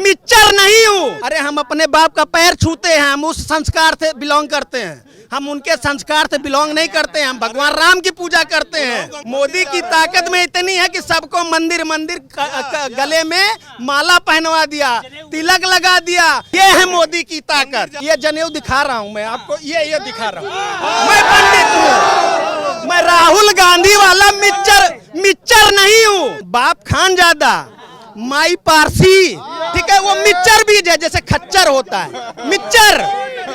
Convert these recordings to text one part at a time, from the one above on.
मिच्चर नहीं हूँ। अरे हम अपने बाप का पैर छूते हैं, हम उस संस्कार से बिलोंग करते हैं, हम उनके संस्कार से बिलोंग नहीं करते हैं, हम भगवान राम की पूजा करते हैं। मोदी की ताकत में इतनी है कि सबको मंदिर मंदिर गले में माला पहनवा दिया, तिलक लगा दिया। ये है मोदी की ताकत। ये जनेऊ दिखा रहा हूँ मैं आपको, ये दिखा रहा हूँ। मैं पंडित हूँ, मैं राहुल गांधी वाला मिच्चर नहीं हूँ। बाप खान ज्यादा, माई पारसी, ठीक है। वो मिच्चर बीज है, जैसे खच्चर होता है, मिच्चर,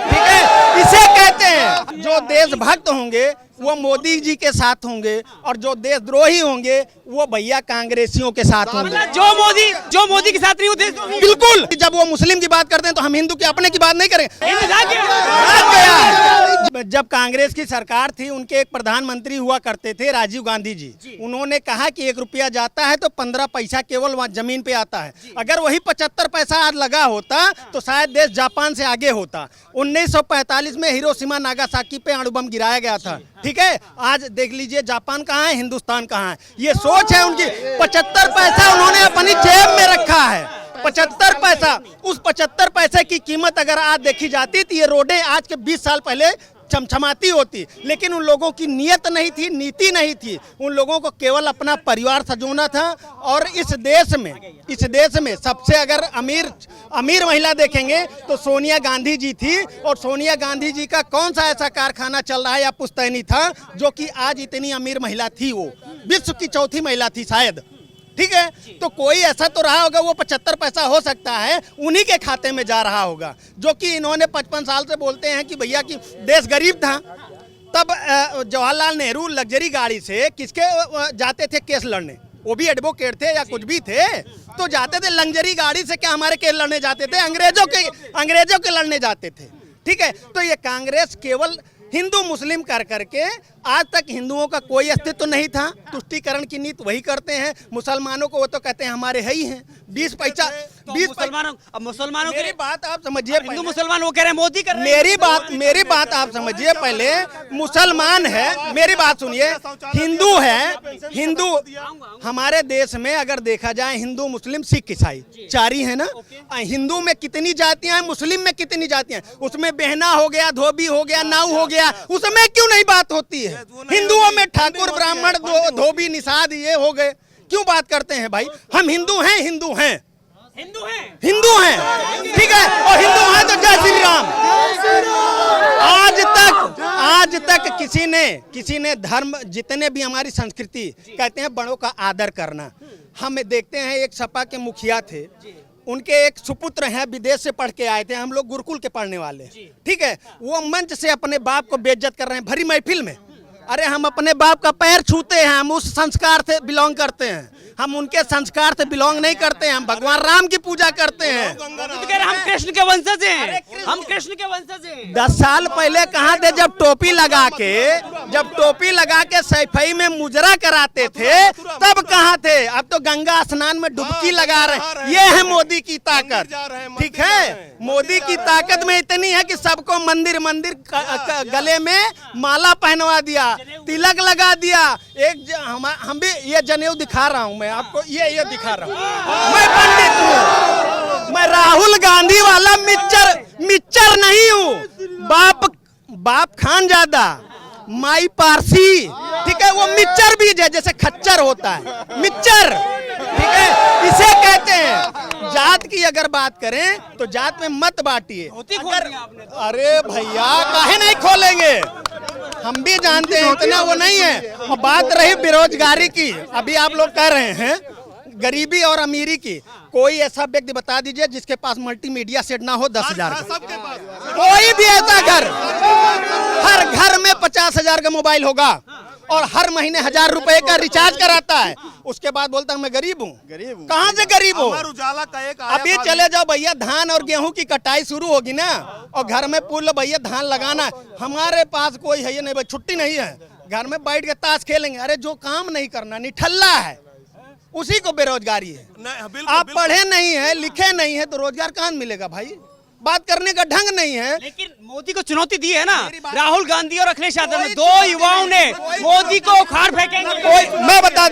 ठीक है। इसे कहते हैं जो देशभक्त होंगे वो मोदी जी के साथ होंगे, और जो देशद्रोही होंगे वो भैया कांग्रेसियों के साथ होंगे। जो मोदी के साथ नहीं होते, बिल्कुल। जब वो मुस्लिम की बात करते हैं तो हम हिंदू के अपने की बात नहीं करेंगे। जब कांग्रेस की सरकार थी, उनके एक प्रधानमंत्री हुआ करते थे राजीव गांधी जी। उन्होंने कहा कि 1 रुपया जाता है तो 15 पैसा केवल वहाँ जमीन पे आता है। अगर वही 75 पैसा आज लगा होता तो शायद देश जापान से आगे होता। 1945 में हिरोशिमा नागासाकी पे अणु बम गिराया गया था, ठीक है। आज देख लीजिए जापान कहाँ है, हिंदुस्तान कहाँ है। ये सोच है उनकी। 75 पैसा उन्होंने अपनी जेब में रखा है, 75 पैसा। उस 75 पैसे की कीमत अगर आज देखी जाती तो ये रोडें आज के 20 साल पहले चमचमाती होती। लेकिन उन लोगों की नीयत नहीं थी, नीति नहीं थी। उन लोगों को केवल अपना परिवार सजोना था। और इस देश में सबसे अगर अमीर महिला देखेंगे तो सोनिया गांधी जी थी। और सोनिया गांधी जी का कौन सा ऐसा कारखाना चल रहा है या पुश्तैनी था जो कि आज इतनी अमीर महिला थी। वो विश्व की चौथी महिला थी शायद, ठीक है। तो कोई ऐसा तो रहा होगा, वो 75 पैसा हो सकता है उन्हीं के खाते में जा रहा होगा। जो कि इन्होंने 55 साल से बोलते हैं कि भैया कि देश गरीब था। तब जवाहरलाल नेहरू लग्जरी गाड़ी से किसके जाते थे केस लड़ने, वो भी एडवोकेट थे या कुछ भी थे, तो जाते थे लग्जरी गाड़ी से। क्या हमारे केस लड़ने जाते थे? अंग्रेजों के लड़ने जाते थे, ठीक है। तो ये कांग्रेस केवल हिंदू मुस्लिम कर करके आज तक हिंदुओं का कोई अस्तित्व नहीं था। तुष्टीकरण की नीति वही करते हैं। मुसलमानों को वो तो कहते हैं हमारे है ही हैं। 20 पैसा मुसलमानों मेरी बात आप समझिए। हिंदू मुसलमान वो कह रहे हैं मोदी कर रहे हैं। मेरी बात आप समझिए पहले। मुसलमान है, मेरी बात सुनिए, हिंदू है। हिंदू हमारे देश में अगर देखा जाए हिंदू मुस्लिम सिख ईसाई 4 ही है ना। हिंदू में कितनी जातियां हैं, मुस्लिम में कितनी जातियां हैं? उसमें बहना हो गया, धोबी हो गया, नाऊ हो गया, उसमें क्यों नहीं बात होती है? हिंदुओं में ठाकुर ब्राह्मण धोबी निषाद ये हो गए, क्यों बात करते हैं भाई? हम हिंदू हैं, हिंदू हैं, ठीक है। और हिंदू हैं तो जय श्री राम। आज तक किसी ने धर्म, जितने भी हमारी संस्कृति कहते हैं बड़ों का आदर करना। हम देखते हैं एक सपा के मुखिया थे, उनके एक सुपुत्र हैं, विदेश से पढ़ के आए थे, हम लोग गुरुकुल के पढ़ने वाले, ठीक है। वो मंच से अपने बाप को बेइज्जत कर रहे हैं भरी महफिल में। अरे हम अपने बाप का पैर छूते हैं, हम उस संस्कार से बिलोंग करते हैं, हम उनके संस्कार से बिलोंग नहीं करते हैं, हम भगवान राम की पूजा करते हैं। हम कृष्ण के वंशज हैं, हम कृष्ण के वंशज हैं। 10 साल पहले कहाँ थे जब टोपी लगा के सैफई में मुजरा कराते थे, तब कहाँ थे? अब तो गंगा स्नान में डुबकी लगा रहे। ये है मोदी की ताकत, ठीक है। मोदी की ताकत में इतनी है कि सबको मंदिर मंदिर गले में माला पहनवा दिया, तिलक लगा दिया। हम भी ये जनेऊ दिखा रहा हूँ मैं आपको, ये दिखा रहा हूँ। मैं पंडित हूँ, मैं राहुल गांधी वाला मिच्चर नहीं हूँ। बाप खान ज्यादा, माई पारसी, ठीक है। वो मिच्चर बीज है, जैसे खच्चर होता है, मिच्चर, ठीक है। इसे कहते हैं। जात की अगर बात करें तो जात में मत बांटिए। अरे भैया काहे नहीं खोलेंगे? हम भी जानते हैं इतना वो नहीं है। और बात रही बेरोजगारी की, अभी आप लोग कह रहे हैं गरीबी और अमीरी की। कोई ऐसा व्यक्ति बता दीजिए जिसके पास मल्टीमीडिया सेट ना हो 10,000 का। कोई भी ऐसा घर, हर घर में 50,000 का मोबाइल होगा और हर महीने 1,000 रुपए का रिचार्ज कराता है। उसके बाद बोलता हूँ मैं गरीब हूँ। कहाँ से गरीब हूँ? अभी चले जाओ भैया, धान और गेहूं की कटाई शुरू होगी ना, और घर में पूछ भैया धान लगाना। हमारे पास कोई है नहीं भाई, छुट्टी नहीं है, घर में बैठ के ताश खेलेंगे। अरे जो काम नहीं करना, निठल्ला है, उसी को बेरोजगारी है। आप पढ़े नहीं है, लिखे नहीं है तो रोजगार कहाँ मिलेगा भाई? बात करने का ढंग नहीं है। लेकिन मोदी को चुनौती दी है ना, राहुल गांधी और अखिलेश यादव ने, 2 युवाओं ने मोदी को उखाड़ फेंकेंगे। मैं बता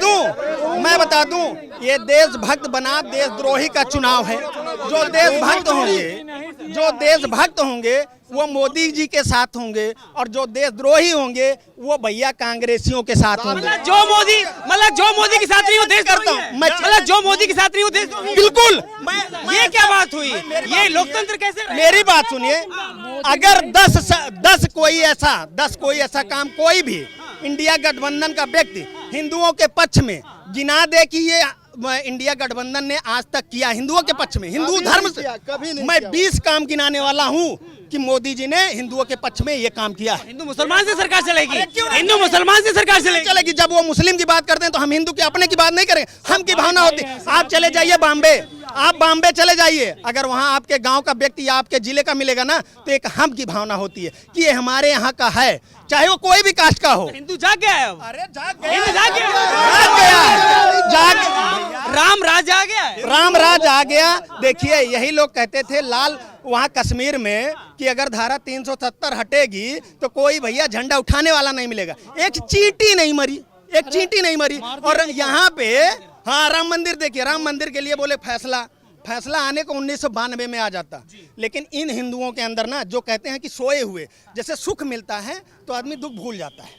दूं, ये देशभक्त बना देशद्रोही का चुनाव है। जो देशभक्त होंगे, जो देशभक्त होंगे वो मोदी जी के साथ होंगे, और जो देशद्रोही होंगे वो भैया कांग्रेसियों के साथ होंगे। जो मोदी के साथ नहीं वो देश करता हूं मैं, जो मोदी के साथ नहीं वो देश। बिल्कुल ये क्या बात हुई? ये लोकतंत्र कैसे? मेरी बात सुनिए, अगर 10 कोई ऐसा काम कोई भी इंडिया गठबंधन का व्यक्ति हिंदुओं के पक्ष में गिना दे कि ये इंडिया गठबंधन ने आज तक किया हिंदुओं के पक्ष में, हिंदू धर्म से, मैं 20 काम गिनाने वाला हूँ कि मोदी जी ने हिंदुओं के पक्ष में ये काम किया है। हिंदू मुसलमान से सरकार चलेगी? हिंदू मुसलमान से सरकार चलेगी? जब वो मुस्लिम की बात करते हैं तो हम हिंदू के अपने की बात नहीं करेंगे, हम की भावना होती है। आप चले जाइए बॉम्बे, आप बॉम्बे चले जाइए, अगर वहाँ आपके गांव का व्यक्ति या आपके जिले का मिलेगा ना, तो एक हम की भावना होती है कि ये हमारे यहाँ का है, चाहे वो कोई भी कास्ट का हो। हिंदू जाग गया है अब। अरे राम राज आ गया है। राम राज आ गया। देखिए यही लोग कहते थे लाल वहाँ कश्मीर में कि अगर धारा 370 हटेगी तो कोई भैया झंडा उठाने वाला नहीं मिलेगा। एक चींटी नहीं मरी, एक चींटी नहीं मरी। और यहाँ पे हाँ राम मंदिर देखिए, राम मंदिर के लिए बोले फैसला आने को 1992 में आ जाता, लेकिन इन हिंदुओं के अंदर ना जो कहते हैं कि सोए हुए जैसे सुख मिलता है तो आदमी दुख भूल जाता है।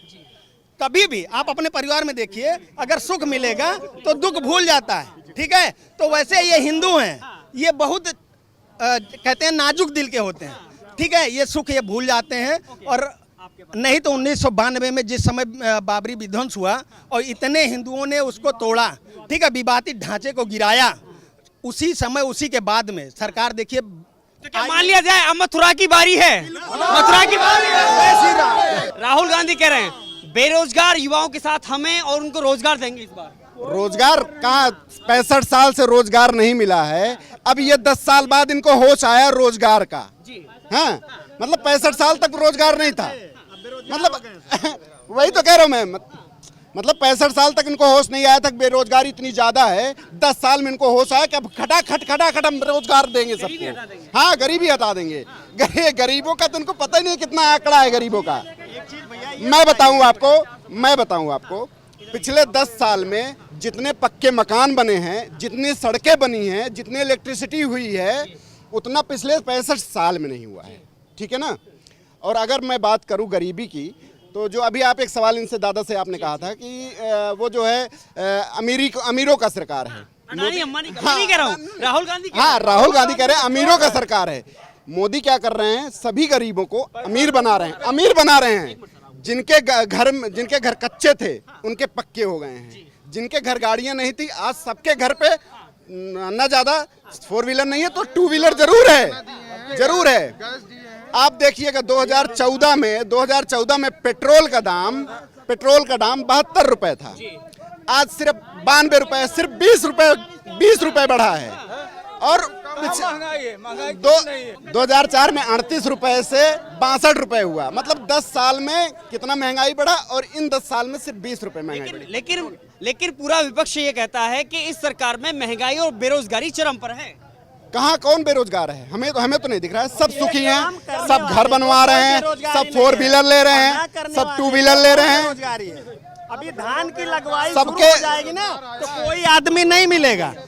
कभी भी आप अपने परिवार में देखिए, अगर सुख मिलेगा तो दुख भूल जाता है, ठीक है। तो वैसे ये हिंदू हैं, ये बहुत कहते हैं नाजुक दिल के होते हैं, ठीक है। ये सुख ये भूल जाते हैं। और नहीं तो 1992 में जिस समय बाबरी विध्वंस हुआ और इतने हिंदुओं ने उसको तोड़ा, ठीक है, विवादित ढांचे को गिराया, उसी समय उसी के बाद में सरकार देखिए, तो क्या मान लिया जाए अब मथुरा की बारी है? मथुरा की बारी है। राहुल गांधी कह रहे हैं बेरोजगार युवाओं के साथ हमें और उनको रोजगार देंगे इस बार। रोजगार कहाँ, 65 साल से रोजगार नहीं मिला है। अब ये 10 साल बाद इनको होश आया रोजगार का। हाँ, मतलब 65 साल तक रोजगार नहीं था, मतलब वही तो कह रहा हूँ मैं, मतलब 65 साल तक इनको होश नहीं आया था, बेरोजगारी इतनी ज्यादा है। 10 साल में इनको होश आया कि अब खटाखट हम रोजगार देंगे सबको। हाँ, गरीबी हटा देंगे। गरीबों का तो उनको पता ही नहीं कितना आंकड़ा है गरीबों का। मैं बताऊं आपको पिछले 10 साल में जितने पक्के मकान बने हैं, जितनी सड़कें बनी हैं, जितनी इलेक्ट्रिसिटी हुई है, उतना पिछले 65 साल में नहीं हुआ है, ठीक है ना। और अगर मैं बात करूं गरीबी की, तो जो अभी आप एक सवाल इनसे दादा से आपने कहा था कि वो जो है अमीरों का सरकार है। राहुल गांधी, हाँ, राहुल गांधी कह रहे हैं अमीरों का सरकार है। मोदी क्या कर रहे हैं, सभी गरीबों को अमीर बना रहे हैं। जिनके घर कच्चे थे उनके पक्के हो गए हैं। जिनके घर गाड़ियां नहीं थी, आज सबके घर पे न ज्यादा 4 व्हीलर नहीं है तो 2 व्हीलर जरूर है। आप देखिएगा 2014 में पेट्रोल का दाम 72 रुपए था, आज सिर्फ 92 रुपए, सिर्फ 20 रुपए बढ़ा है। और 2004 में 38 रुपए से 62 रुपए हुआ, मतलब 10 साल में कितना महंगाई बढ़ा, और इन 10 साल में सिर्फ 20 रुपए महंगाई बढ़ी। लेकिन पूरा विपक्ष ये कहता है कि इस सरकार में महंगाई और बेरोजगारी चरम पर है। कहाँ कौन बेरोजगार है? हमें तो नहीं दिख रहा है। सब सुखी हैं, सब घर बनवा रहे हैं, सब 4 व्हीलर ले रहे हैं, सब 2 व्हीलर ले रहे हैं। अभी धान की लगवाई शुरू हो जाएगी ना तो कोई आदमी नहीं मिलेगा।